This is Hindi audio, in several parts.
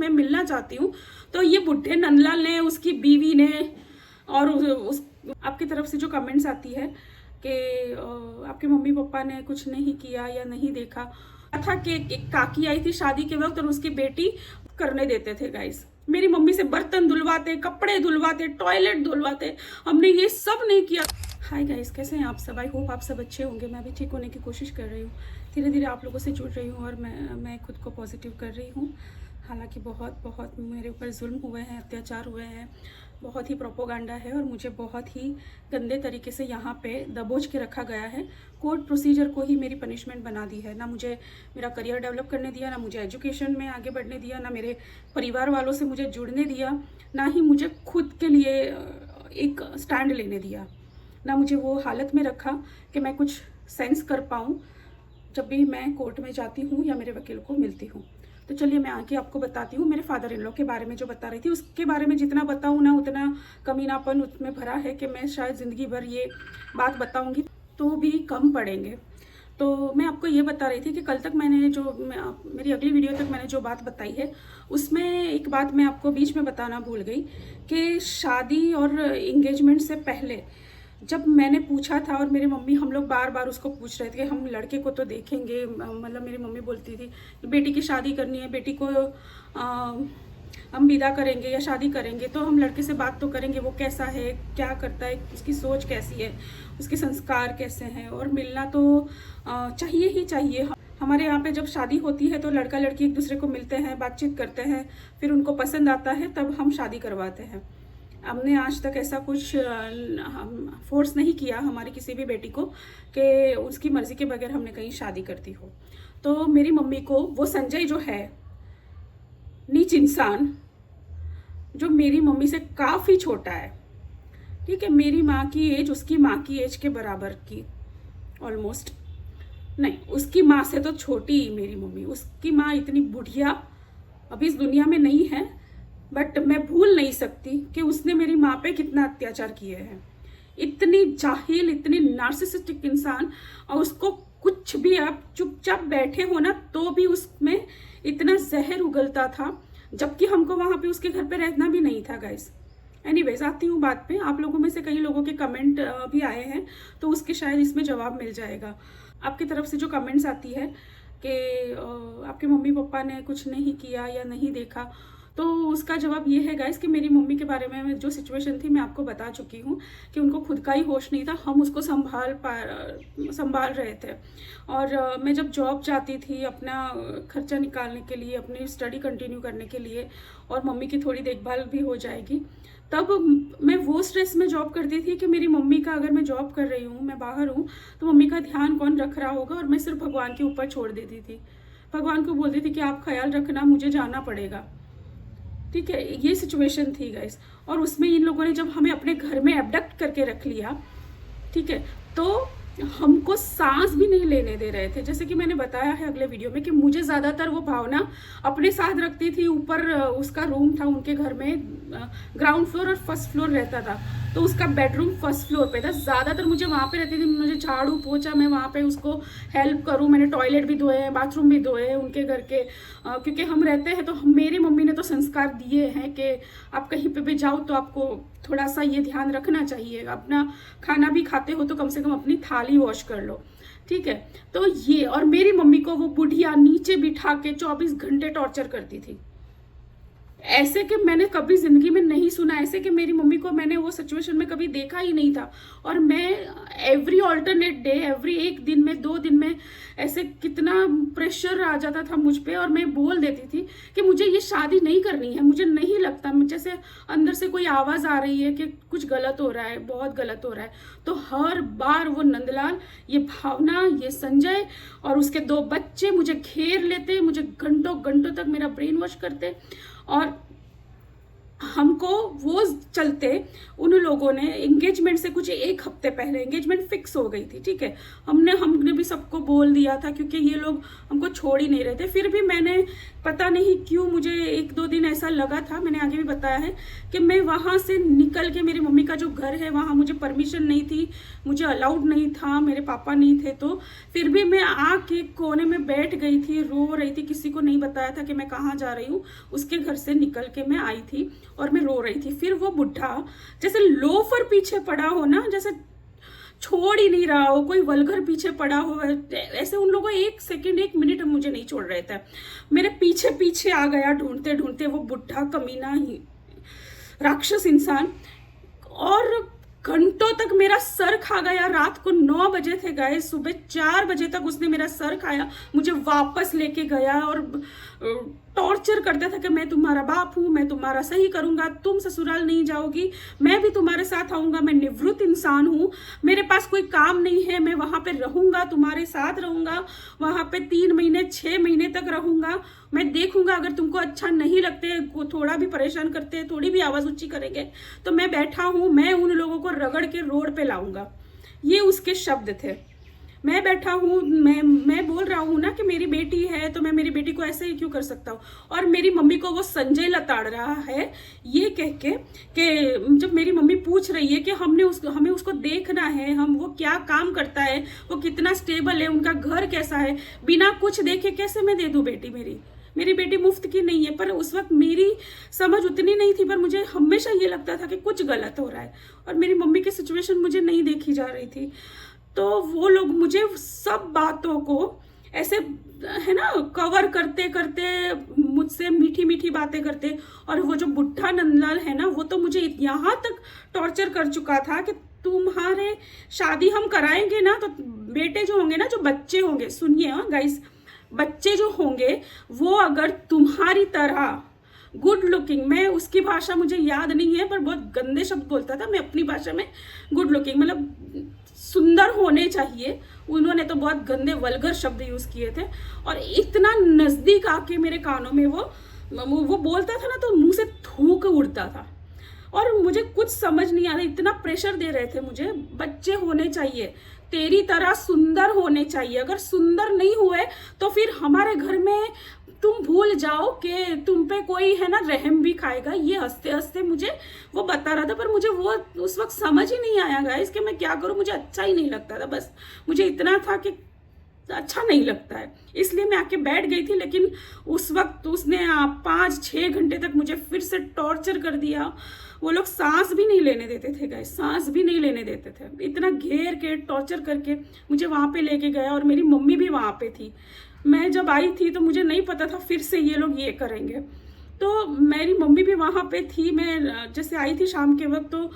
मैं मिलना चाहती हूँ। तो ये बुढ़े नंदलाल ने, उसकी बीवी ने और उस आपकी तरफ से जो कमेंट्स आती है कि आपके मम्मी पापा ने कुछ नहीं किया या नहीं देखा था कि एक काकी आई थी शादी के वक्त और उसकी बेटी करने देते थे गाइस। मेरी मम्मी से बर्तन धुलवाते, कपड़े धुलवाते, टॉयलेट धुलवाते, हमने ये सब नहीं किया। हाय गाइस, कैसे हैं आप सब? आई होप आप सब अच्छे होंगे। मैं भी ठीक होने की कोशिश कर रही हूँ, धीरे धीरे आप लोगों से जुड़ रही हूँ और मैं खुद को पॉजिटिव कर रही हूँ। हालांकि बहुत मेरे ऊपर जुल्म हुए हैं, अत्याचार हुए हैं, बहुत ही प्रोपोगंडा है और मुझे बहुत ही गंदे तरीके से यहाँ पे दबोच के रखा गया है। कोर्ट प्रोसीजर को ही मेरी पनिशमेंट बना दी है। ना मुझे मेरा करियर डेवलप करने दिया, ना मुझे एजुकेशन में आगे बढ़ने दिया, ना मेरे परिवार वालों से मुझे जुड़ने दिया, ना ही मुझे खुद के लिए एक स्टैंड लेने दिया, ना मुझे वो हालत में रखा कि मैं कुछ सेंस कर पाऊँ जब भी मैं कोर्ट में जाती हूँ या मेरे वकील को मिलती हूँ। तो चलिए मैं आके आपको बताती हूँ मेरे फादर इन लॉ के बारे में जो बता रही थी। उसके बारे में जितना बताऊँ ना उतना कमीनापन उसमें भरा है कि मैं शायद ज़िंदगी भर ये बात बताऊँगी तो भी कम पड़ेंगे। तो मैं आपको ये बता रही थी कि कल तक मैंने मेरी अगली वीडियो तक मैंने जो बात बताई है उसमें एक बात मैं आपको बीच में बताना भूल गई कि शादी और इंगेजमेंट से पहले जब मैंने पूछा था और मेरी मम्मी, हम लोग बार बार उसको पूछ रहे थे कि हम लड़के को तो देखेंगे, मतलब मेरी मम्मी बोलती थी बेटी की शादी करनी है, बेटी को हम विदा करेंगे या शादी करेंगे तो हम लड़के से बात तो करेंगे, वो कैसा है, क्या करता है, उसकी सोच कैसी है, उसके संस्कार कैसे हैं, और मिलना तो चाहिए ही चाहिए। हमारे यहाँ पे जब शादी होती है तो लड़का लड़की एक दूसरे को मिलते हैं, बातचीत करते हैं, फिर उनको पसंद आता है तब हम शादी करवाते हैं। हमने आज तक ऐसा कुछ फोर्स नहीं किया हमारी किसी भी बेटी को कि उसकी मर्जी के बगैर हमने कहीं शादी करती हो। तो मेरी मम्मी को वो संजय जो है, नीच इंसान, जो मेरी मम्मी से काफ़ी छोटा है, ठीक है, मेरी माँ की एज उसकी माँ की एज के बराबर की, ऑलमोस्ट नहीं, उसकी माँ से तो छोटी ही मेरी मम्मी। उसकी माँ इतनी बुढ़िया अभी इस दुनिया में नहीं है, बट मैं भूल नहीं सकती कि उसने मेरी माँ पे कितना अत्याचार किए हैं। इतनी जाहिल, इतनी नार्सिसिस्टिक इंसान, और उसको कुछ भी, आप चुपचाप बैठे हो ना तो भी उसमें इतना जहर उगलता था, जबकि हमको वहाँ पे उसके घर पे रहना भी नहीं था गाइस। एनीवेज, आती हूँ बात पे। आप लोगों में से कई लोगों के कमेंट भी आए हैं तो उसके शायद इसमें जवाब मिल जाएगा। आपकी तरफ से जो कमेंट्स आती है कि आपके मम्मी पापा ने कुछ नहीं किया या नहीं देखा, तो उसका जवाब ये है गाइस कि मेरी मम्मी के बारे में जो सिचुएशन थी मैं आपको बता चुकी हूँ कि उनको खुद का ही होश नहीं था, हम उसको संभाल रहे थे। और मैं जब जॉब जाती थी अपना खर्चा निकालने के लिए, अपनी स्टडी कंटिन्यू करने के लिए, और मम्मी की थोड़ी देखभाल भी हो जाएगी, तब मैं वो स्ट्रेस में जॉब करती थी कि मेरी मम्मी का, अगर मैं जॉब कर रही हूँ, मैं बाहर हूँ, तो मम्मी का ध्यान कौन रख रहा होगा, और मैं सिर्फ भगवान के ऊपर छोड़ देती थी। भगवान को बोलती थी कि आप ख्याल रखना, मुझे जाना पड़ेगा, ठीक है। ये सिचुएशन थी गाइस। और उसमें इन लोगों ने जब हमें अपने घर में एबडक्ट करके रख लिया, ठीक है, तो हमको सांस भी नहीं लेने दे रहे थे। जैसे कि मैंने बताया है अगले वीडियो में कि मुझे ज़्यादातर वो भावना अपने साथ रखती थी। ऊपर उसका रूम था उनके घर में, ग्राउंड फ्लोर और फर्स्ट फ्लोर रहता था, तो उसका बेडरूम फर्स्ट फ्लोर पे था। ज़्यादातर मुझे वहाँ पे रहती थी, मुझे झाड़ू पोछा, मैं वहाँ पे उसको हेल्प करूँ। मैंने टॉयलेट भी धोए हैं, बाथरूम भी धोए हैं उनके घर के, क्योंकि हम रहते हैं तो मेरी मम्मी ने तो संस्कार दिए हैं कि आप कहीं पे भी जाओ तो आपको थोड़ा सा ये ध्यान रखना चाहिए, अपना खाना भी खाते हो तो कम से कम अपनी थाली वॉश कर लो, ठीक है। तो ये, और मेरी मम्मी को वो बुढ़िया नीचे बिठा के 24 घंटे टॉर्चर करती थी। ऐसे कि मैंने कभी जिंदगी में नहीं सुना, ऐसे कि मेरी मम्मी को मैंने वो सिचुएशन में कभी देखा ही नहीं था। और मैं एवरी ऑल्टरनेट डे, एवरी एक दिन में, 2 दिन में, ऐसे कितना प्रेशर आ जाता था मुझ पे, और मैं बोल देती थी कि मुझे ये शादी नहीं करनी है, मुझे नहीं लगता, जैसे अंदर से कोई आवाज़ आ रही है कि कुछ गलत हो रहा है, बहुत गलत हो रहा है। तो हर बार वो नंदलाल, ये भावना, ये संजय और उसके 2 बच्चे मुझे घेर लेते, मुझे घंटों घंटों तक मेरा ब्रेन वॉश करते। और हमको वो चलते उन लोगों ने एंगेजमेंट से कुछ एक हफ्ते पहले एंगेजमेंट फिक्स हो गई थी, ठीक है। हमने भी सबको बोल दिया था क्योंकि ये लोग हमको छोड़ ही नहीं रहे थे। फिर भी मैंने पता नहीं क्यों मुझे 1-2 दिन ऐसा लगा था, मैंने आगे भी बताया है कि मैं वहाँ से निकल के, मेरी मम्मी का जो घर है वहाँ मुझे परमिशन नहीं थी, मुझे अलाउड नहीं था, मेरे पापा नहीं थे, तो फिर भी मैं आके कोने में बैठ गई थी, रो रही थी। किसी को नहीं बताया था कि मैं कहाँ जा रही हूँ। उसके घर से निकल के मैं आई थी और मैं रो रही थी। फिर वो बुढ़ा जैसे लोफर पीछे पड़ा हो ना, जैसे छोड़ ही नहीं रहा हो, कोई वल्गर पीछे पड़ा हो, ऐसे उन लोगों 1 सेकंड 1 मिनट मुझे नहीं छोड़ रहे थे। मेरे पीछे पीछे आ गया ढूंढते ढूंढते वो बुढ़ा कमीना ही राक्षस इंसान, और घंटों तक मेरा सर खा गया। रात को 9 बजे थे गए, सुबह 4 बजे तक उसने मेरा सर खाया, मुझे वापस लेके गया और टॉर्चर करता था कि मैं तुम्हारा बाप हूँ, मैं तुम्हारा सही करूंगा, तुम ससुराल नहीं जाओगी, मैं भी तुम्हारे साथ आऊंगा, मैं निवृत्त इंसान हूँ, मेरे पास कोई काम नहीं है, मैं वहां पे रहूंगा, तुम्हारे साथ रहूंगा, वहां पे 3 महीने 6 महीने तक रहूंगा, मैं देखूंगा अगर तुमको अच्छा नहीं लगते, थोड़ा भी परेशान करते, थोड़ी भी आवाज ऊंची करेंगे तो मैं बैठा हूं, मैं उन लोगों को रगड़ के रोड पे लाऊंगा। ये उसके शब्द थे। मैं बैठा हूँ, मैं बोल रहा हूँ ना कि मेरी बेटी है तो मैं मेरी बेटी को ऐसे ही क्यों कर सकता हूँ। और मेरी मम्मी को वो संजय लताड़ रहा है ये कह के कि जब मेरी मम्मी पूछ रही है कि हमें उसको देखना है, हम वो क्या काम करता है, वो कितना स्टेबल है, उनका घर कैसा है, बिना कुछ देखे कैसे मैं दे दूँ बेटी मेरी बेटी मुफ्त की नहीं है। पर उस वक्त मेरी समझ उतनी नहीं थी, पर मुझे हमेशा ये लगता था कि कुछ गलत हो रहा है और मेरी मम्मी की सिचुएशन मुझे नहीं देखी जा रही थी। तो वो लोग मुझे सब बातों को ऐसे है ना कवर करते करते मुझसे मीठी मीठी बातें करते। और वो जो बुढ़ा नंदलाल है ना, वो तो मुझे यहाँ तक टॉर्चर कर चुका था कि तुम्हारे शादी हम कराएंगे ना तो बेटे जो होंगे ना, जो बच्चे होंगे, सुनिए हाँ गाइस, बच्चे जो होंगे वो अगर तुम्हारी तरह गुड लुकिंग, मैं उसकी भाषा मुझे याद नहीं है पर बहुत गंदे शब्द बोलता था, मैं अपनी भाषा में गुड लुकिंग मतलब सुंदर होने चाहिए, उन्होंने तो बहुत गंदे वल्गर शब्द यूज किए थे। और इतना नजदीक आके मेरे कानों में वो बोलता था ना तो मुंह से थूक उड़ता था और मुझे कुछ समझ नहीं आ रहा, इतना प्रेशर दे रहे थे मुझे। बच्चे होने चाहिए, तेरी तरह सुंदर होने चाहिए, अगर सुंदर नहीं हुए तो फिर हमारे घर में तुम भूल जाओ कि तुम पे कोई है ना रहम भी खाएगा। ये हंसते हंसते मुझे वो बता रहा था, पर मुझे वो उस वक्त समझ ही नहीं आया गाइस कि मैं क्या करूं, मुझे अच्छा ही नहीं लगता था। बस मुझे इतना था कि अच्छा नहीं लगता है, इसलिए मैं आके बैठ गई थी। लेकिन उस वक्त उसने 5-6 घंटे तक मुझे फिर से टॉर्चर कर दिया। वो लोग सांस भी नहीं लेने देते थे गाइस, सांस भी नहीं लेने देते थे, इतना घेर के टॉर्चर करके मुझे वहां पे लेके गया। और मेरी मम्मी भी वहां पे थी, मैं जब आई थी तो मुझे नहीं पता था फिर से ये लोग ये करेंगे, तो मेरी मम्मी भी वहां पे थी। मैं जैसे आई थी शाम के वक्त तो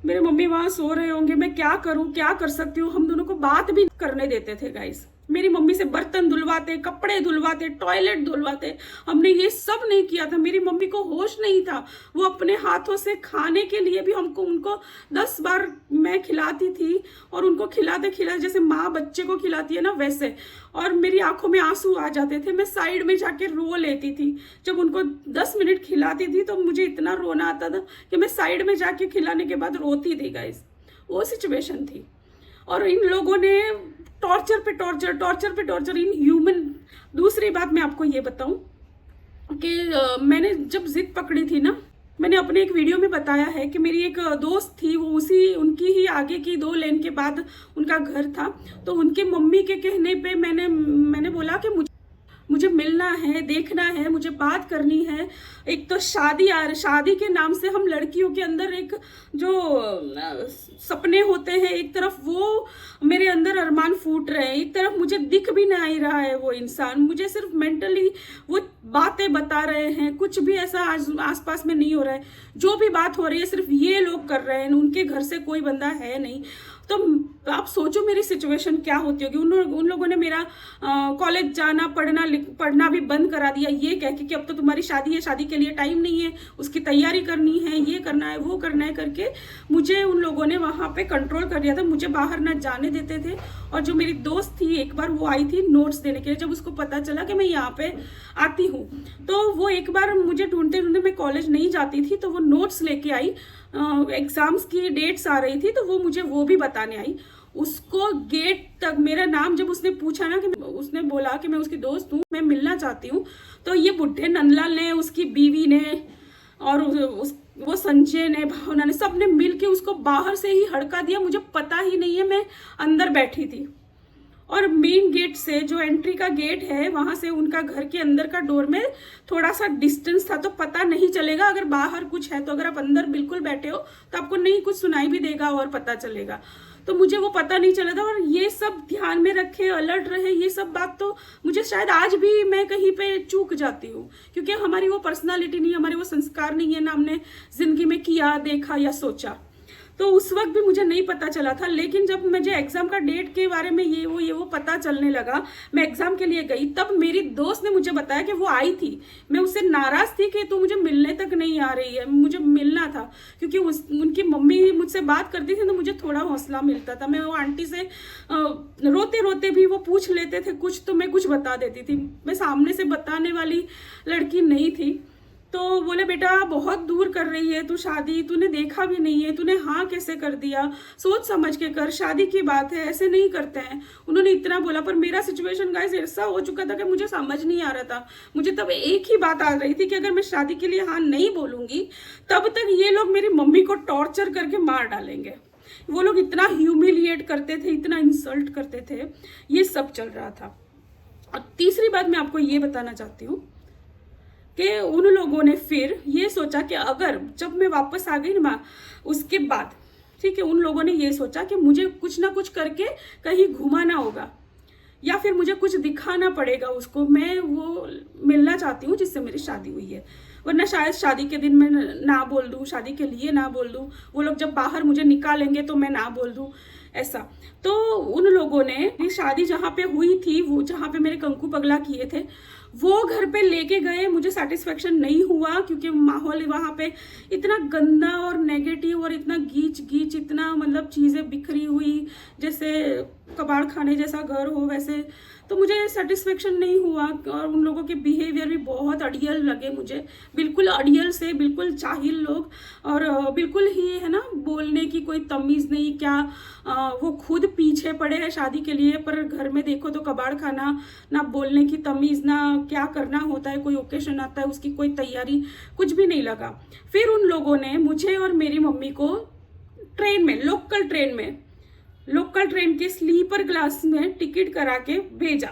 मेरे मम्मी वहां सो रहे होंगे, मैं क्या करूं, क्या कर सकती हूँ। हम दोनों को बात भी करने देते थे गाइस, मेरी मम्मी से बर्तन धुलवाते, कपड़े धुलवाते, टॉयलेट धुलवाते, हमने ये सब नहीं किया था। मेरी मम्मी को होश नहीं था, वो अपने हाथों से खाने के लिए भी उनको 10 बार मैं खिलाती थी और उनको खिलाते खिलाते जैसे माँ बच्चे को खिलाती है ना वैसे। और मेरी आंखों में आंसू आ जाते थे, मैं साइड में जाके रो लेती थी। जब उनको 10 मिनट खिलाती थी तो मुझे इतना रोना आता था कि मैं साइड में जाके खिलाने के बाद रोती थी गाइस, वो सिचुएशन थी। और इन लोगों ने टॉर्चर पे टॉर्चर, टॉर्चर पे टॉर्चर, इन ह्यूमन। दूसरी बात मैं आपको ये बताऊं कि मैंने जब जिद पकड़ी थी ना, मैंने अपने एक वीडियो में बताया है कि मेरी एक दोस्त थी, वो उनकी ही आगे की 2 लेन के बाद उनका घर था। तो उनके मम्मी के कहने पे मैंने बोला कि मुझे मिलना है, देखना है, मुझे बात करनी है। एक तो शादी के नाम से हम लड़कियों के अंदर एक जो सपने होते हैं, एक तरफ वो मेरे अंदर अरमान फूट रहे हैं, एक तरफ मुझे दिख भी नहीं रहा है वो इंसान, मुझे सिर्फ मेंटली वो बातें बता रहे हैं, कुछ भी ऐसा आसपास में नहीं हो रहा है। जो भी बात हो रही है सिर्फ ये लोग कर रहे हैं, उनके घर से कोई बंदा है नहीं। तो आप सोचो मेरी सिचुएशन क्या होती होगी। उन लोगों ने मेरा कॉलेज जाना, पढ़ना भी बंद करा दिया, ये कह के कि अब तो तुम्हारी शादी है, शादी के लिए टाइम नहीं है, उसकी तैयारी करनी है, ये करना है, वो करना है करके मुझे उन लोगों ने वहां पे कंट्रोल कर दिया था। मुझे बाहर ना जाने देते थे। और जो मेरी दोस्त थी, एक बार वो आई थी नोट्स देने के लिए, जब उसको पता चला कि मैं यहाँ पे आती हूँ हूँ। तो वो एक बार मुझे ढूंढते ढूंढते, मैं कॉलेज नहीं जाती थी, तो वो नोट्स लेके आई, एग्जाम्स की डेट्स आ रही थी, तो वो मुझे वो भी बताने आई। उसको गेट तक मेरा नाम जब उसने पूछा ना, कि उसने बोला कि मैं उसकी दोस्त हूँ, मैं मिलना चाहती हूँ, तो ये बुढ़े नंदलाल ने, उसकी बीवी ने और वो संजय ने, भावना ने, सब ने मिल के उसको बाहर से ही हड़का दिया। मुझे पता ही नहीं है, मैं अंदर बैठी थी और मेन गेट से, जो एंट्री का गेट है, वहां से उनका घर के अंदर का डोर में थोड़ा सा डिस्टेंस था, तो पता नहीं चलेगा अगर बाहर कुछ है। तो अगर आप अंदर बिल्कुल बैठे हो तो आपको नहीं कुछ सुनाई भी देगा और पता चलेगा। तो मुझे वो पता नहीं चला था, और ये सब ध्यान में रखे, अलर्ट रहे, ये सब बात तो मुझे शायद आज भी मैं कहीं पे चूक जाती हूँ, क्योंकि हमारी वो पर्सनालिटी नहीं है, हमारे वो संस्कार नहीं है ना, हमने जिंदगी में किया, देखा या सोचा। तो उस वक्त भी मुझे नहीं पता चला था। लेकिन जब मुझे एग्जाम का डेट के बारे में ये वो पता चलने लगा, मैं एग्जाम के लिए गई, तब मेरी दोस्त ने मुझे बताया कि वो आई थी। मैं उससे नाराज थी कि तू मुझे मिलने तक नहीं आ रही है, मुझे मिलना था, क्योंकि उनकी मम्मी मुझसे बात करती थी तो मुझे थोड़ा हौसला मिलता था। मैं वो आंटी से रोते रोते भी वो पूछ लेते थे कुछ, तो मैं कुछ बता देती थी। मैं सामने से बताने वाली लड़की नहीं थी। तो बोले, बेटा बहुत दूर कर रही है तू शादी, तूने देखा भी नहीं है, तूने हाँ कैसे कर दिया, सोच समझ के कर, शादी की बात है, ऐसे नहीं करते हैं। उन्होंने इतना बोला, पर मेरा सिचुएशन गाइस ऐसा हो चुका था कि मुझे समझ नहीं आ रहा था। मुझे तब एक ही बात आ रही थी कि अगर मैं शादी के लिए हाँ नहीं बोलूंगी, तब तक ये लोग मेरी मम्मी को टॉर्चर करके मार डालेंगे। वो लोग इतना ह्यूमिलिएट करते थे, इतना इंसल्ट करते थे, ये सब चल रहा था। और तीसरी बात मैं आपको ये बताना चाहती हूँ कि उन लोगों ने फिर ये सोचा कि अगर जब मैं वापस आ गई ना उसके बाद, ठीक है, उन लोगों ने ये सोचा कि मुझे कुछ ना कुछ करके कहीं घुमाना होगा, या फिर मुझे कुछ दिखाना पड़ेगा उसको। मैं वो मिलना चाहती हूँ जिससे मेरी शादी हुई है, वरना शायद शादी के दिन मैं ना बोल दूँ, शादी के लिए ना बोल दूँ, वो लोग जब बाहर मुझे निकालेंगे तो मैं ना बोल दूँ, ऐसा। तो उन लोगों ने शादी जहाँ पे हुई थी, वो जहाँ पे मेरे कंकु पगला किए थे, वो घर पे लेके गए। मुझे सेटिस्फेक्शन नहीं हुआ, क्योंकि माहौल वहाँ पे इतना गंदा और नेगेटिव और इतना गीच गीच, इतना मतलब चीज़ें बिखरी हुई, जैसे कबाड़ खाने जैसा घर हो वैसे। तो मुझे सेटिस्फेक्शन नहीं हुआ, और उन लोगों के बिहेवियर भी बहुत अड़ियल लगे मुझे, बिल्कुल अड़ियल से, बिल्कुल जाहिल लोग, और बिल्कुल ही है ना, बोलने की कोई तमीज़ नहीं। क्या वो खुद पीछे पड़े हैं शादी के लिए, पर घर में देखो तो कबाड़ खाना, ना बोलने की तमीज़, ना क्या करना होता है, कोई ओकेशन आता है उसकी कोई तैयारी, कुछ भी नहीं लगा। फिर उन लोगों ने मुझे और मेरी मम्मी को ट्रेन में, लोकल ट्रेन के स्लीपर क्लास में टिकट करा के भेजा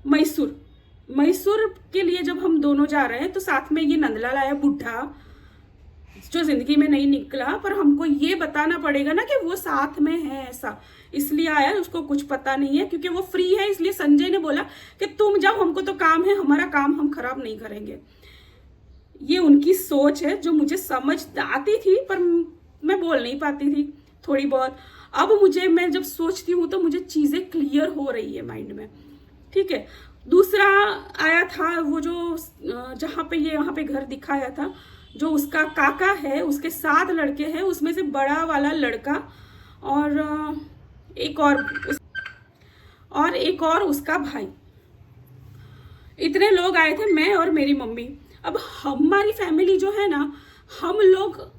मैसूर के लिए। जब हम दोनों जा रहे हैं तो साथ में ये नंदलाल आया, बुढ़ा, जो जिंदगी में नहीं निकला, पर हमको ये बताना पड़ेगा ना कि वो साथ में है, ऐसा इसलिए आया। उसको कुछ पता नहीं है, क्योंकि वो फ्री है, इसलिए संजय ने बोला कि तुम जाओ, हमको तो काम है, हमारा काम हम खराब नहीं करेंगे। ये उनकी सोच है जो मुझे समझ आती थी, पर मैं बोल नहीं पाती थी थोड़ी बहुत। अब मैं जब सोचती हूँ तो मुझे चीजें क्लियर हो रही है माइंड में, ठीक है। दूसरा आया था वो जो जहाँ पे यहाँ पे घर दिखाया था, जो उसका काका है, उसके 7 लड़के हैं, उसमें से बड़ा वाला लड़का और एक और उसका भाई, इतने लोग आए थे, मैं और मेरी मम्मी। अब हमारी फैमिली जो है ना, हम लोग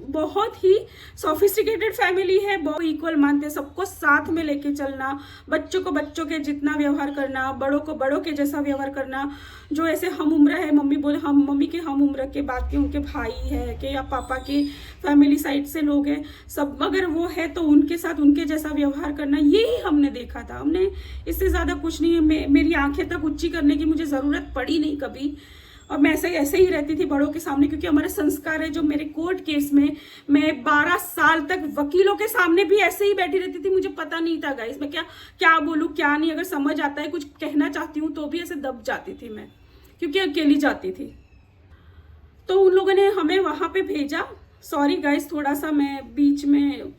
बहुत ही सोफिस्टिकेटेड फैमिली है, बहुत इक्वल मानते हैं, सबको साथ में लेके चलना, बच्चों को बच्चों के जितना व्यवहार करना, बड़ों को बड़ों के जैसा व्यवहार करना। जो ऐसे हम उम्र है, मम्मी बोले हम मम्मी के हम उम्र के बाद के उनके भाई है कि या पापा के फैमिली साइड से लोग हैं, सब अगर वो है तो उनके साथ उनके जैसा व्यवहार करना, यही हमने देखा था। हमने इससे ज़्यादा कुछ नहीं, मेरी आंखें तक ऊंची करने की मुझे ज़रूरत पड़ी नहीं कभी। और मैं ऐसे ही रहती थी बड़ों के सामने, क्योंकि हमारा संस्कार है। जो मेरे कोर्ट केस में मैं 12 साल तक वकीलों के सामने भी ऐसे ही बैठी रहती थी, मुझे पता नहीं था गाइस मैं क्या बोलूँ क्या नहीं। अगर समझ आता है, कुछ कहना चाहती हूँ तो भी ऐसे दब जाती थी मैं, क्योंकि अकेली जाती थी। तो उन लोगों ने हमें वहाँ पे भेजा। सॉरी गाइस, थोड़ा सा मैं बीच में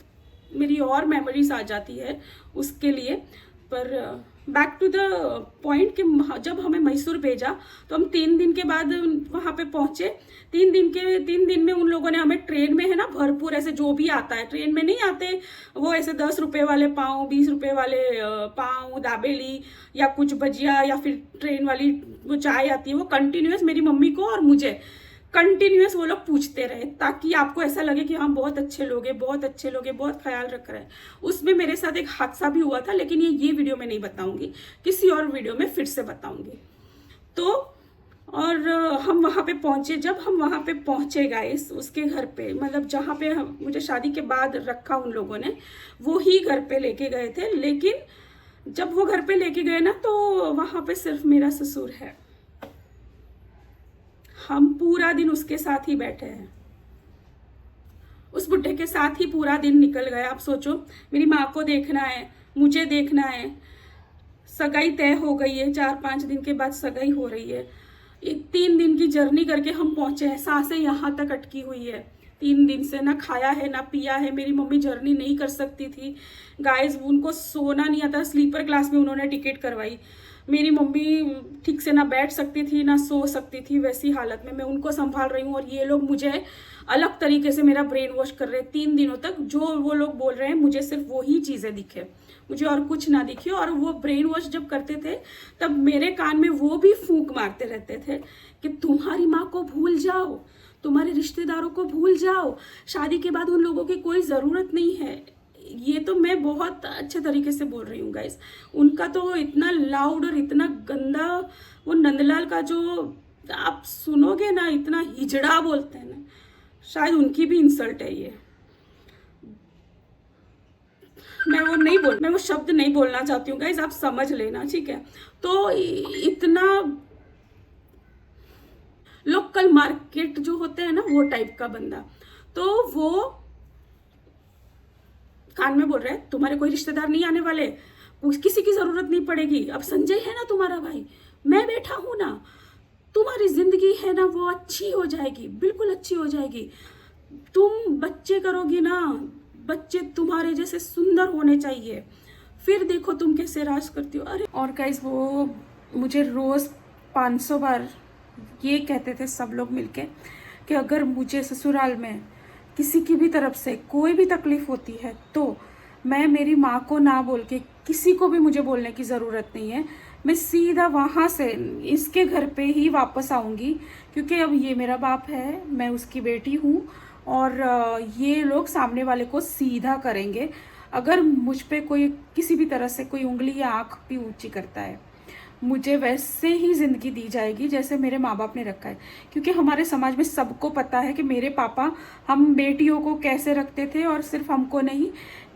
मेरी और मेमोरीज आ जाती है उसके लिए, पर बैक टू द पॉइंट कि जब हमें मैसूर भेजा तो हम 3 दिन के बाद वहाँ पे पहुँचे। 3 दिन में उन लोगों ने हमें ट्रेन में है ना भरपूर ऐसे जो भी आता है ट्रेन में नहीं आते वो ऐसे 10 रुपए वाले पाव, 20 रुपए वाले पाव, दाबेली या कुछ भजिया या फिर ट्रेन वाली वो चाय आती है, वो कंटिन्यूअस मेरी मम्मी को और मुझे कंटिन्यूअस वो लोग पूछते रहे ताकि आपको ऐसा लगे कि हाँ बहुत अच्छे लोग हैं, बहुत अच्छे लोग हैं, बहुत ख्याल रख रहे हैं। उसमें मेरे साथ एक हादसा भी हुआ था, लेकिन ये वीडियो में नहीं बताऊंगी, किसी और वीडियो में फिर से बताऊंगी। तो और हम वहाँ पे पहुँचे। जब हम वहाँ पे पहुँचे गाइस, उसके घर पे मतलब जहाँ पे मुझे शादी के बाद रखा उन लोगों ने, वो ही घर पे लेके गए थे। लेकिन जब वो घर पे लेके गए ना तो वहाँ पे सिर्फ मेरा ससुर है। हम पूरा दिन उसके साथ ही बैठे हैं, उस बुड्ढे के साथ ही पूरा दिन निकल गया। आप सोचो, मेरी माँ को देखना है, मुझे देखना है, सगाई तय हो गई है, 4-5 दिन के बाद सगाई हो रही है। 3 दिन की जर्नी करके हम पहुंचे हैं, सांसें यहाँ तक अटकी हुई है 3 दिन से, ना खाया है ना पिया है। मेरी मम्मी जर्नी नहीं कर सकती थी गाइस, उनको सोना नहीं आता, स्लीपर क्लास में उन्होंने टिकट करवाई। मेरी मम्मी ठीक से ना बैठ सकती थी ना सो सकती थी, वैसी हालत में मैं उनको संभाल रही हूँ और ये लोग मुझे अलग तरीके से मेरा ब्रेन वॉश कर रहे हैं 3 दिनों तक। जो वो लोग बोल रहे हैं मुझे सिर्फ वही चीज़ें दिखे, मुझे और कुछ ना दिखे। और वो ब्रेन वॉश जब करते थे तब मेरे कान में वो भी फूंक मारते रहते थे कि तुम्हारी माँ को भूल जाओ, तुम्हारे रिश्तेदारों को भूल जाओ, शादी के बाद उन लोगों की कोई ज़रूरत नहीं है। ये तो मैं बहुत अच्छे तरीके से बोल रही हूँ गाइस। उनका तो इतना लाउड और इतना गंदा, वो नंदलाल का जो आप सुनोगे ना, इतना हिजड़ा बोलते हैं ना, शायद उनकी भी इंसल्ट है ये। मैं वो शब्द नहीं बोलना चाहती हूँ गाइस, आप समझ लेना, ठीक है। तो इतना लोकल मार्केट जो होते हैं ना, वो टाइप का बंदा, तो वो कान में बोल रहे हैं तुम्हारे कोई रिश्तेदार नहीं आने वाले, किसी की जरूरत नहीं पड़ेगी। अब संजय है ना तुम्हारा भाई, मैं बैठा हूं ना, तुम्हारी जिंदगी है ना वो अच्छी हो जाएगी, बिल्कुल अच्छी हो जाएगी। तुम बच्चे करोगी ना, बच्चे तुम्हारे जैसे सुंदर होने चाहिए, फिर देखो तुम कैसे राज करती हो। अरे और गाइस, वो मुझे रोज 500 बार ये कहते थे सब लोग मिलके कि अगर मुझे ससुराल में किसी की भी तरफ से कोई भी तकलीफ होती है तो मैं मेरी माँ को ना बोल के, किसी को भी मुझे बोलने की ज़रूरत नहीं है, मैं सीधा वहाँ से इसके घर पे ही वापस आऊँगी, क्योंकि अब ये मेरा बाप है, मैं उसकी बेटी हूँ और ये लोग सामने वाले को सीधा करेंगे अगर मुझ पे कोई किसी भी तरह से कोई उंगली या आँख भी ऊँची करता है। मुझे वैसे ही ज़िंदगी दी जाएगी जैसे मेरे माँ बाप ने रखा है, क्योंकि हमारे समाज में सबको पता है कि मेरे पापा हम बेटियों को कैसे रखते थे। और सिर्फ हमको नहीं,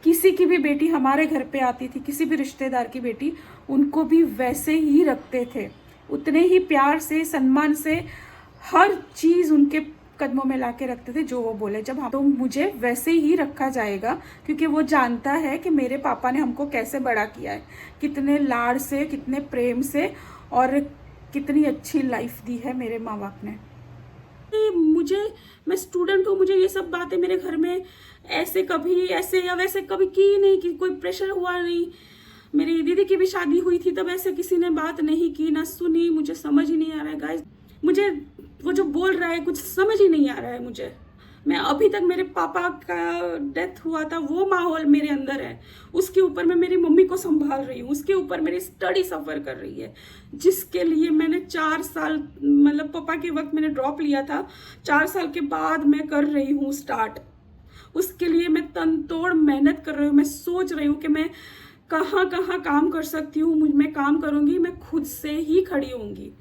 किसी की भी बेटी हमारे घर पे आती थी, किसी भी रिश्तेदार की बेटी, उनको भी वैसे ही रखते थे, उतने ही प्यार से, सम्मान से, हर चीज़ उनके कदमों में ला के रखते थे जो वो बोले। जब हम तो मुझे वैसे ही रखा जाएगा, क्योंकि वो जानता है कि मेरे पापा ने हमको कैसे बड़ा किया है, कितने लाड़ से, कितने प्रेम से, और कितनी अच्छी लाइफ दी है मेरे माँ बाप ने। मैं स्टूडेंट हूँ, मुझे ये सब बातें मेरे घर में ऐसे कभी ऐसे या वैसे कभी की नहीं, कि कोई प्रेशर हुआ नहीं। मेरी दीदी की भी शादी हुई थी तब ऐसे किसी ने बात नहीं की ना सुनी, मुझे समझ ही नहीं आ रहा है गाइस। मुझे वो जो बोल रहा है कुछ समझ ही नहीं आ रहा है मुझे। मैं अभी तक, मेरे पापा का डेथ हुआ था वो माहौल मेरे अंदर है, उसके ऊपर मैं मेरी मम्मी को संभाल रही हूँ, उसके ऊपर मेरी स्टडी सफ़र कर रही है, जिसके लिए मैंने 4 साल, मतलब पापा के वक्त मैंने ड्रॉप लिया था, 4 साल के बाद मैं कर रही हूँ स्टार्ट। उसके लिए मैं तन तोड़ मेहनत कर रही हूँ। मैं सोच रही हूँ कि मैं कहाँ कहाँ काम कर सकती हूँ, मैं काम करूँगी, मैं खुद से ही खड़ी होंगी।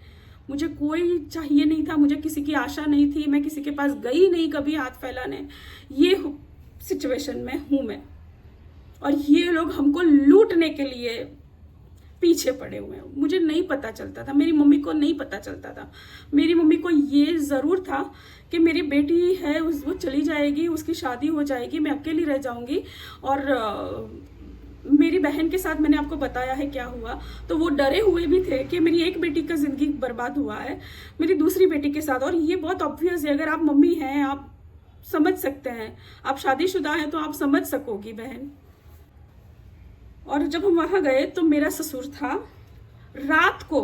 मुझे कोई चाहिए नहीं था, मुझे किसी की आशा नहीं थी, मैं किसी के पास गई नहीं कभी हाथ फैलाने। ये सिचुएशन में हूँ मैं, और ये लोग हमको लूटने के लिए पीछे पड़े हुए हैं। मुझे नहीं पता चलता था, मेरी मम्मी को नहीं पता चलता था। मेरी मम्मी को ये ज़रूर था कि मेरी बेटी है, वो चली जाएगी, उसकी शादी हो जाएगी, मैं अकेली रह जाऊंगी। और मेरी बहन के साथ मैंने आपको बताया है क्या हुआ, तो वो डरे हुए भी थे कि मेरी एक बेटी का ज़िंदगी बर्बाद हुआ है मेरी दूसरी बेटी के साथ। और ये बहुत ऑब्वियस है, अगर आप मम्मी हैं आप समझ सकते हैं, आप शादीशुदा हैं तो आप समझ सकोगी बहन। और जब हम वहाँ गए तो मेरा ससुर था, रात को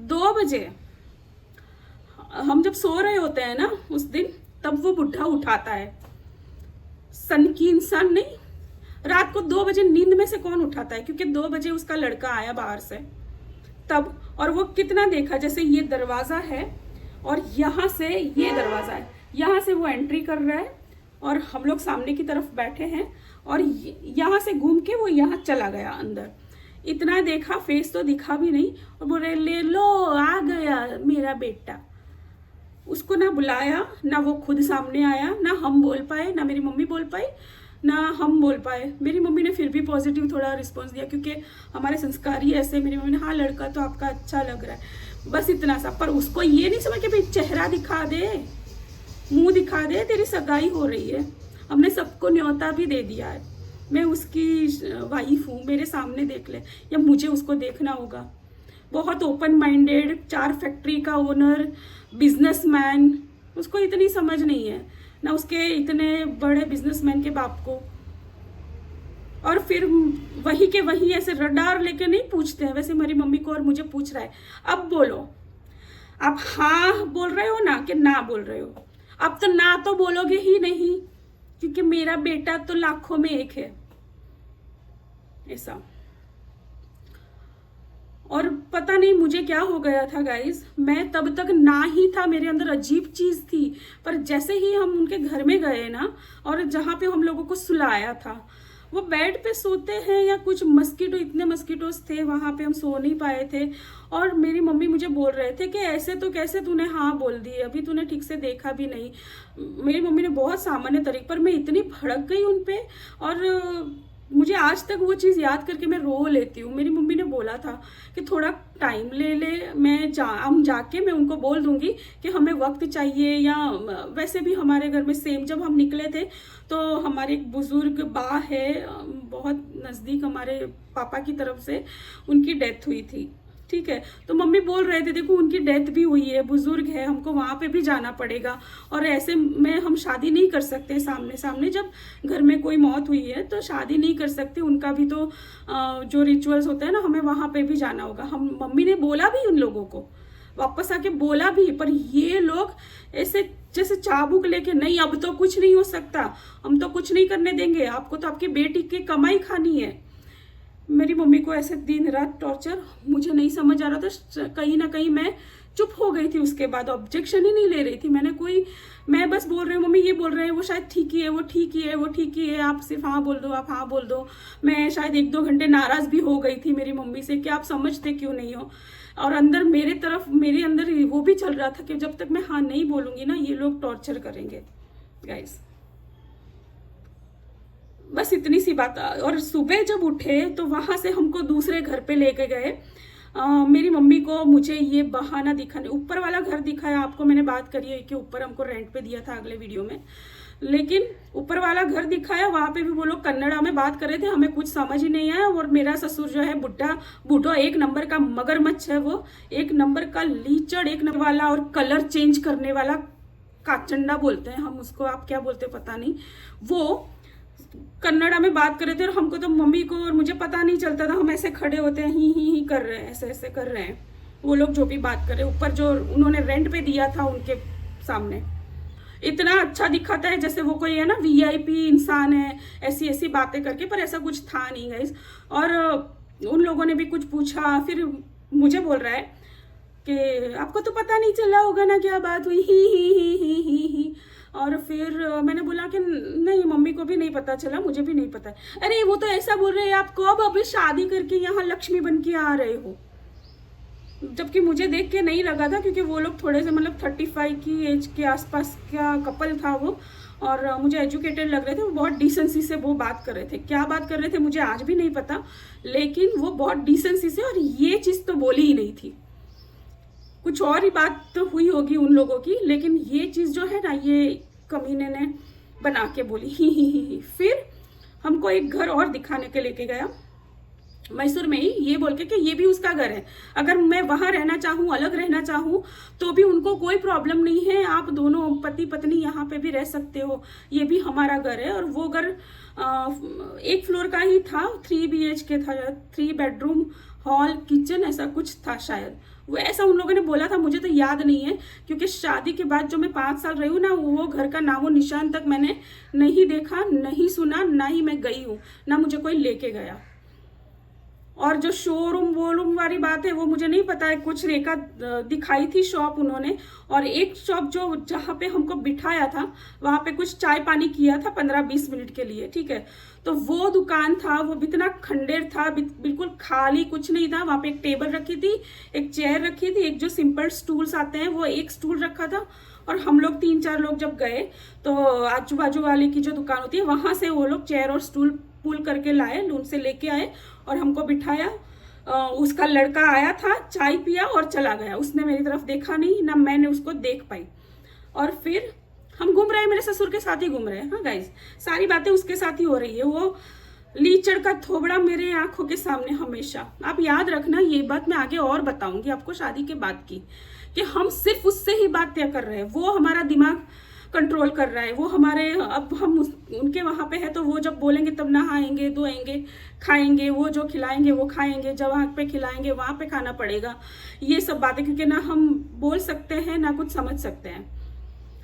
2 बजे हम जब सो रहे होते हैं ना उस दिन, तब वो बुढ़ा उठाता है। सन की इंसान नहीं, रात को 2 बजे नींद में से कौन उठाता है? क्योंकि 2 बजे उसका लड़का आया बाहर से तब, और वो कितना देखा, जैसे ये दरवाजा है और यहाँ से ये दरवाजा है, यहाँ से वो एंट्री कर रहा है और हम लोग सामने की तरफ बैठे हैं और यहाँ से घूम के वो यहाँ चला गया अंदर। इतना देखा, फेस तो दिखा भी नहीं, और बोले ले लो आ गया मेरा बेटा। उसको ना बुलाया, ना वो खुद सामने आया, ना हम बोल पाए, ना मेरी मम्मी बोल पाई, ना हम बोल पाए। मेरी मम्मी ने फिर भी पॉजिटिव थोड़ा रिस्पॉन्स दिया, क्योंकि हमारे संस्कार ही ऐसे। मेरी मम्मी ने हाँ लड़का तो आपका अच्छा लग रहा है, बस इतना सा। पर उसको ये नहीं समझ के भाई चेहरा दिखा दे, मुंह दिखा दे, तेरी सगाई हो रही है। हमने सबको न्योता भी दे दिया है, मैं उसकी वाइफ हूँ, मेरे सामने देख ले, या मुझे उसको देखना होगा। बहुत ओपन माइंडेड, 4 फैक्ट्री का ओनर, बिजनेसमैन, उसको इतनी समझ नहीं है ना उसके इतने बड़े बिजनेसमैन के बाप को। और फिर वही के वही ऐसे रडार लेके नहीं पूछते हैं, वैसे मेरी मम्मी को और मुझे पूछ रहा है, अब बोलो, आप हाँ बोल रहे हो ना कि ना बोल रहे हो? अब तो ना तो बोलोगे ही नहीं, क्योंकि मेरा बेटा तो लाखों में एक है, ऐसा। और पता नहीं मुझे क्या हो गया था गाइस, मैं तब तक ना ही था, मेरे अंदर अजीब चीज थी। पर जैसे ही हम उनके घर में गए ना, और जहाँ पे हम लोगों को सुलाया था, वो बेड पे सोते हैं या कुछ, मस्कीटो, इतने मस्कीटोस थे वहाँ पे, हम सो नहीं पाए थे। और मेरी मम्मी मुझे बोल रहे थे कि ऐसे तो कैसे तूने हाँ बोल दी, अभी तूने ठीक से देखा भी नहीं। मेरी मम्मी ने बहुत सामान्य तरीके पर, मैं इतनी भड़क गई उन पे, और मुझे आज तक वो चीज़ याद करके मैं रो लेती हूँ। मेरी मम्मी ने बोला था कि थोड़ा टाइम ले ले, हम जाके मैं उनको बोल दूंगी कि हमें वक्त चाहिए। या वैसे भी हमारे घर में सेम, जब हम निकले थे तो हमारे एक बुजुर्ग बा है, बहुत नज़दीक हमारे पापा की तरफ से, उनकी डेथ हुई थी, ठीक है। तो मम्मी बोल रहे थे देखो उनकी डेथ भी हुई है, बुजुर्ग है, हमको वहाँ पे भी जाना पड़ेगा, और ऐसे में हम शादी नहीं कर सकते सामने सामने। जब घर में कोई मौत हुई है तो शादी नहीं कर सकते, उनका भी तो जो रिचुअल्स होते हैं ना, हमें वहाँ पे भी जाना होगा। हम मम्मी ने बोला भी उन लोगों को, वापस आके बोला भी, पर ये लोग ऐसे जैसे चाबुक लेके, नहीं अब तो कुछ नहीं हो सकता, हम तो कुछ नहीं करने देंगे, आपको तो आपकी बेटी की कमाई खानी है। मेरी मम्मी को ऐसे दिन रात टॉर्चर, मुझे नहीं समझ आ रहा था। कहीं ना कहीं मैं चुप हो गई थी, उसके बाद ऑब्जेक्शन ही नहीं ले रही थी मैं बस बोल रही हूँ मम्मी ये बोल रहे हैं, वो शायद ठीक ही है, वो ठीक ही है, वो ठीक ही है, आप सिर्फ हाँ बोल दो, आप हाँ बोल दो। मैं शायद 1-2 घंटे नाराज भी हो गई थी मेरी मम्मी से कि आप समझते क्यों नहीं हो। और अंदर मेरे अंदर वो भी चल रहा था कि जब तक मैं हाँ नहीं बोलूंगी ना, ये लोग टॉर्चर करेंगे गाइस। बस इतनी सी बात। और सुबह जब उठे तो वहां से हमको दूसरे घर पे लेके गए। मेरी मम्मी को मुझे ये बहाना दिखाने, ऊपर वाला घर दिखाया, आपको मैंने बात करी है कि ऊपर हमको रेंट पे दिया था अगले वीडियो में, लेकिन ऊपर वाला घर दिखाया, वहां पे भी वो लोग कन्नड़ा में बात कर रहे थे, हमें कुछ समझ ही नहीं आया। और मेरा ससुर जो है बूढ़ा 1 नंबर का मगरमच्छ है, वो 1 नंबर का लीचड़, 1 नंबर वाला, और कलर चेंज करने वाला, काचंडा बोलते हैं हम उसको, आप क्या बोलते पता नहीं। वो कन्नड़ा में बात कर रहे थे और हमको तो, मम्मी को और मुझे पता नहीं चलता था, हम ऐसे खड़े होते हैं, ही कर रहे हैं, ऐसे ऐसे कर रहे हैं वो लोग जो भी बात कर रहे हैं। ऊपर जो उन्होंने रेंट पे दिया था उनके सामने इतना अच्छा दिखाता है जैसे वो कोई है ना वीआईपी इंसान है, ऐसी ऐसी बातें करके, पर ऐसा कुछ था नहीं गाइस। और उन लोगों ने भी कुछ पूछा, फिर मुझे बोल रहा है कि आपको तो पता नहीं चला होगा ना क्या बात हुई, ही। और फिर मैंने बोला कि नहीं मम्मी को भी नहीं पता चला, मुझे भी नहीं पता। अरे वो तो ऐसा बोल रहे हैं, आप कब अभी शादी करके यहाँ लक्ष्मी बन के आ रहे हो? जबकि मुझे देख के नहीं लगा था, क्योंकि वो लोग थोड़े से मतलब 35 की एज के आसपास का कपल था वो, और मुझे एजुकेटेड लग रहे थे। वो बहुत डिसेंसी से वो बात कर रहे थे, क्या बात कर रहे थे मुझे आज भी नहीं पता, लेकिन वो बहुत डिसेंसी से, और ये चीज़ तो बोली ही नहीं थी। कुछ और ही बात तो हुई होगी उन लोगों की, लेकिन ये चीज़ जो है ना, ये कमीने ने बना के बोली, ही। फिर हमको एक घर और दिखाने के लेके गया, मैसूर में ही, ये बोल के कि ये भी उसका घर है, अगर मैं वहां रहना चाहूँ, अलग रहना चाहूँ तो भी उनको कोई प्रॉब्लम नहीं है, आप दोनों पति पत्नी यहाँ पे भी रह सकते हो, ये भी हमारा घर है। और वो घर 1 फ्लोर का ही था, 3 BHK था, 3 बेडरूम हॉल किचन ऐसा कुछ था शायद, वो ऐसा उन लोगों ने बोला था, मुझे तो याद नहीं है क्योंकि शादी के बाद जो मैं 5 साल रही हूँ ना, वो घर का नामो निशान तक मैंने नहीं देखा, नहीं सुना, ना ही मैं गई हूँ, ना मुझे कोई लेके गया। और जो शोरूम वोरूम वाली बात है वो मुझे नहीं पता है, कुछ रेखा दिखाई थी शॉप उन्होंने, और एक शॉप जो जहाँ पे हमको बिठाया था वहां पे कुछ चाय पानी किया था 15-20 मिनट के लिए, ठीक है। तो वो दुकान था, वो इतना खंडेर था, बिल्कुल खाली, कुछ नहीं था। वहां पे एक टेबल रखी थी, एक चेयर रखी थी, एक जो सिंपल स्टूल्स आते हैं वो एक स्टूल रखा था। और हम लोग 3-4 लोग जब गए तो आजू बाजू वाले की जो दुकान होती है वहां से वो लोग चेयर और स्टूल पुल करके लाए, उनसे लेके आए और हमको बिठाया। उसका लड़का आया था, चाय पिया और चला गया, उसने मेरी तरफ देखा नहीं, ना मैंने उसको देख पाई। और फिर हम घूम रहे हैं, मेरे ससुर के साथ ही घूम रहे हैं। हाँ गाइज, सारी बातें उसके साथ ही हो रही है, वो लीचड़ का थोबड़ा मेरे आंखों के सामने हमेशा। आप याद रखना, ये बात मैं आगे और बताऊंगी आपको शादी के बाद की, कि हम सिर्फ उससे ही बात तय कर रहे हैं, वो हमारा दिमाग कंट्रोल कर रहा है, वो हमारे, अब हम उनके वहां पे है तो वो जब बोलेंगे तब नहाएंगे धोएंगे खाएंगे, वो जो खिलाएंगे वो खाएंगे, जब वहां पे खिलाएंगे वहां पे खाना पड़ेगा, ये सब बातें। क्योंकि ना हम बोल सकते हैं ना कुछ समझ सकते हैं,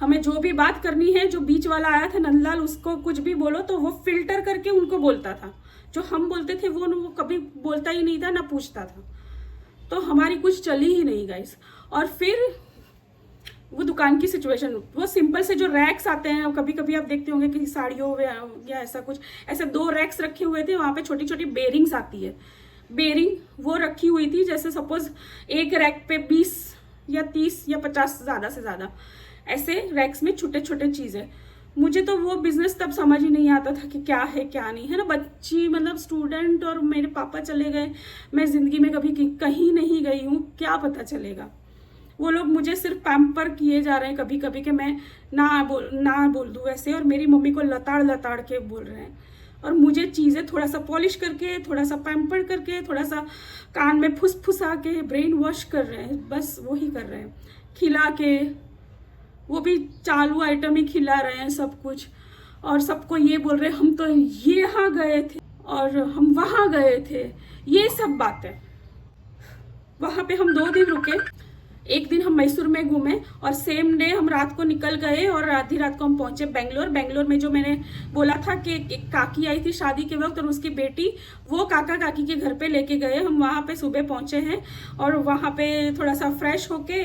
हमें जो भी बात करनी है। जो बीच वाला आया था नंदलाल, उसको कुछ भी बोलो तो वो फिल्टर करके उनको बोलता था, जो हम बोलते थे वो कभी बोलता ही नहीं था, ना पूछता था। तो हमारी कुछ चली ही नहीं गाइस। और फिर वो दुकान की सिचुएशन, वो सिंपल से जो रैक्स आते हैं, कभी कभी आप देखते होंगे कि साड़ियों या ऐसा कुछ, ऐसे 2 रैक्स रखे हुए थे, वहां पे छोटी छोटी बेरिंग्स आती है, बेरिंग वो रखी हुई थी। जैसे सपोज एक रैक पे 20 या 30 या 50 ज्यादा से ज्यादा ऐसे रैक्स में छोटे छोटे चीजें। मुझे तो वो बिजनेस तब समझ ही नहीं आता था कि क्या है क्या नहीं है ना, बच्ची मतलब स्टूडेंट, और मेरे पापा चले गए, मैं जिंदगी में कभी कहीं नहीं गई हूँ, क्या पता चलेगा। वो लोग मुझे सिर्फ पैम्पर किए जा रहे हैं कभी कभी, कि मैं ना बोल दूं ऐसे, और मेरी मम्मी को लताड़ लताड़ के बोल रहे हैं, और मुझे चीज़ें थोड़ा सा पॉलिश करके, थोड़ा सा पैम्पर करके, थोड़ा सा कान में फुसफुसा के ब्रेन वॉश कर रहे हैं, बस वही कर रहे हैं, खिला के, वो भी चालू आइटम ही खिला रहे हैं सब कुछ। और सबको ये बोल रहे हैं हम तो यहाँ गए थे और हम वहाँ गए थे, ये सब बातें। वहाँ पे हम 2 दिन रुके, एक दिन हम मैसूर में घूमे और सेम डे हम रात को निकल गए और आधी रात को हम पहुंचे बेंगलोर। बेंगलोर में जो मैंने बोला था कि एक काकी आई थी शादी के वक्त और उसकी बेटी, वो काका काकी के घर पे लेके गए। हम वहां पे सुबह पहुंचे हैं और वहां पे थोड़ा सा फ्रेश होके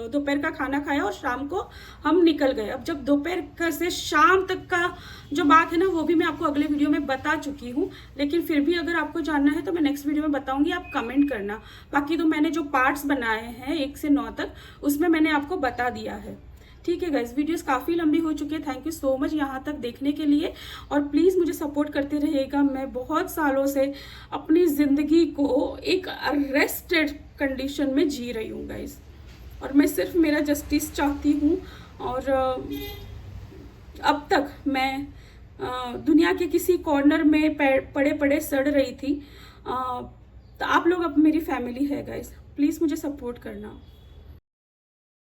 दोपहर का खाना खाया और शाम को हम निकल गए। अब जब दोपहर से शाम तक का जो बात है ना, वो भी मैं आपको अगले वीडियो में बता चुकी हूँ, लेकिन फिर भी अगर आपको जानना है तो मैं नेक्स्ट वीडियो में बताऊंगी, आप कमेंट करना। बाकी तो मैंने जो पार्ट्स बनाए हैं 1 से 9 तक, उसमें मैंने आपको बता दिया है। ठीक है गाइस, वीडियोस काफ़ी लंबी हो चुकी है। थैंक यू सो मच यहाँ तक देखने के लिए, और प्लीज़ मुझे सपोर्ट करते रहिएगा। मैं बहुत सालों से अपनी ज़िंदगी को एक अरेस्टेड कंडीशन में जी रही हूँ गाइस, और मैं सिर्फ मेरा जस्टिस चाहती हूँ। और अब तक मैं दुनिया के किसी कॉर्नर में पड़े पड़े सड़ रही थी। तो आप लोग अब मेरी फैमिली है गाइस, प्लीज़ मुझे सपोर्ट करना।